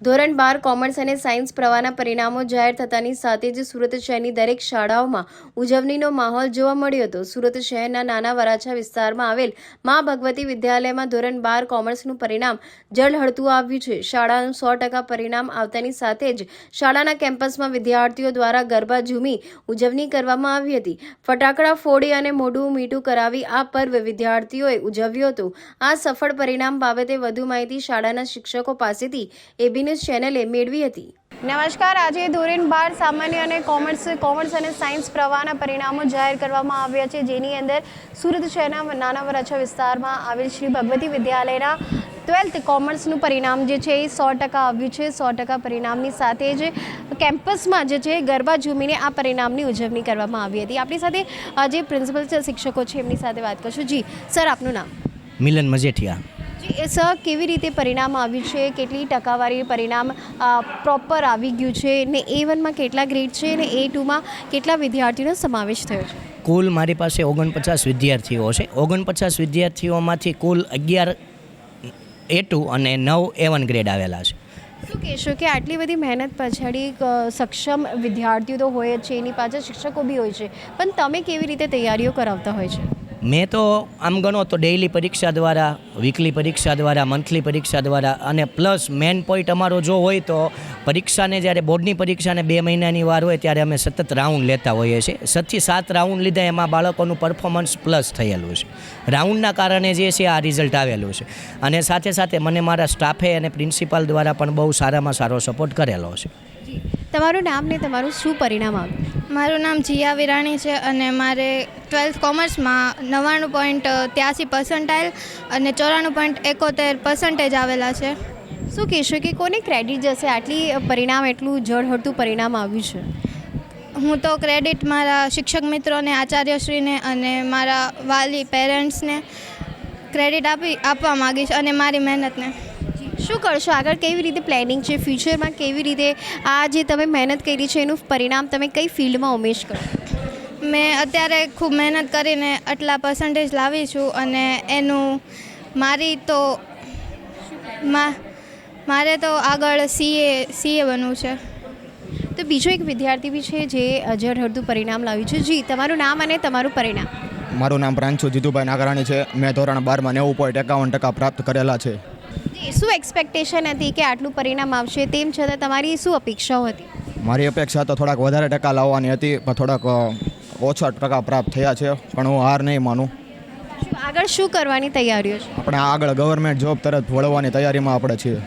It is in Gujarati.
ધોરણ 12 કોમર્સ અને સાયન્સ પ્રવાહના પરિણામો જાહેર થતાની સાથે જ સુરત શહેરની દરેક શાળાઓમાં ઉજવણીનો માહોલ જોવા મળ્યો હતો. સુરત શહેરના નાના વરાછા વિસ્તારમાં આવેલ મા ભગવતી વિદ્યાલયમાં ધોરણ 12 કોમર્સનું પરિણામ ઝળહળતું આવ્યું છે. શાળાનું 100% પરિણામ આવતાની સાથે જ શાળાના કેમ્પસમાં વિદ્યાર્થીઓ દ્વારા ગરબા ઝૂમી ઉજવણી કરવામાં આવી હતી. ફટાકડા ફોડી અને મોઢું મીઠું કરાવી આ પર્વ વિદ્યાર્થીઓએ ઉજવ્યું હતું. આ સફળ પરિણામ બાબતે વધુ માહિતી શાળાના શિક્ષકો પાસેથી એબી ચેનલે મેળવી હતી. નમસ્કાર. આજે ધોરણ 12 સામાન્ય અને કોમર્સ અને સાયન્સ પ્રવાહના પરિણામો જાહેર કરવામાં આવ્યા છે, જેની અંદર સુરત શહેરના નાના વરાછા વિસ્તારમાં આવેલ શ્રી ભગવતી વિદ્યાલયના 12th કોમર્સનું પરિણામ જે છે એ 100% આવ્યું છે. 100% પરિણામની સાથે જ કેમ્પસમાં જે છે ગરબા ઝૂમીને આ પરિણામની ઉજવણી કરવામાં આવી હતી. આપણી સાથે જે પ્રિન્સિપલ શિક્ષકો છે એમની સાથે વાત કરશું. જી સર, આપનું નામ? મિલન મજેઠિયા. સર, કેવી રીતે પરિણામ આવ્યું છે? કેટલી ટકાવારી પરિણામ પ્રોપર આવી ગયું છે ને? A1માં કેટલા ગ્રેડ છે ને A2માં કેટલા વિદ્યાર્થીઓનો સમાવેશ થયો છે? કુલ મારી પાસે 49 વિદ્યાર્થીઓ છે. 49 વિદ્યાર્થીઓમાંથી કુલ 11 A2 અને 9 A1 ગ્રેડ આવેલા છે. શું કહેશો કે આટલી બધી મહેનત પછાડી સક્ષમ વિદ્યાર્થીઓ તો હોય જ છે, એની પાછળ શિક્ષકો બી હોય છે, પણ તમે કેવી રીતે તૈયારીઓ કરાવતા હોય છે? મેં તો આમ ગણો તો ડેઇલી પરીક્ષા દ્વારા, વીકલી પરીક્ષા દ્વારા, મંથલી પરીક્ષા દ્વારા અને પ્લસ મેન પોઈન્ટ અમારો જો હોય તો પરીક્ષાને જ્યારે બોર્ડની પરીક્ષાને 2 મહિનાની વાર હોય ત્યારે અમે સતત રાઉન્ડ લેતા હોઈએ છીએ. 6 થી 7 રાઉન્ડ લીધા, એમાં બાળકોનું પરફોર્મન્સ પ્લસ થયેલું છે. રાઉન્ડના કારણે જે છે આ રિઝલ્ટ આવેલું છે. અને સાથે સાથે મને મારા સ્ટાફે અને પ્રિન્સિપાલ દ્વારા પણ બહુ સારામાં સારો સપોર્ટ કરેલો છે. તમારું નામ ને તમારું શું પરિણામ આવ્યું? મારું નામ જીયા વિરાણી છે અને મારે 12th કોમર્સમાં 99.83% અને 94.71% આવેલા છે. શું કહેશો કે કોને ક્રેડિટ જશે આટલી પરિણામ, એટલું ઝળહળતું પરિણામ આવ્યું છે? હું તો ક્રેડિટ મારા શિક્ષક મિત્રોને, આચાર્યશ્રીને અને મારા વાલી પેરેન્ટ્સને ક્રેડિટ આપવા માગીશ અને મારી મહેનતને. શું કરશો આગળ? કેવી રીતે પ્લાનિંગ છે ફ્યુચરમાં? કેવી રીતે આ જે તમે મહેનત કરી છે એનું પરિણામ તમે કઈ ફિલ્ડમાં ઉમેશ કરશો? મેં અત્યારે ખૂબ મહેનત કરીને આટલા પર્સન્ટેજ લાવી છું અને એનું મારે તો આગળ CA બનવું છે. તો બીજો એક વિદ્યાર્થી બી છે જે ઝળહળતું પરિણામ લાવ્યું છે. જી, તમારું નામ અને તમારું પરિણામ? મારું નામ પ્રાંશુ જીતુભાઈ નાગરાણી છે. મેં ધોરણ 12માં 90.51% પ્રાપ્ત કરેલા છે. શું એક્સપેક્ટેશન હતી કે આટલું પરિણામ આવશે, તેમ છતાં તમારી શું અપેક્ષાઓ હતી? મારી અપેક્ષા તો થોડાક વધારે ટકા લાવવાની હતી, પણ થોડાક ઓછા ટકા પ્રાપ્ત થયા છે, પણ હું હાર નહીં માનું. આગળ શું કરવાની તૈયારીઓ છે? આપણે આગળ ગવર્મેન્ટ જોબ તરફ વળવાની તૈયારીમાં આપણે છીએ.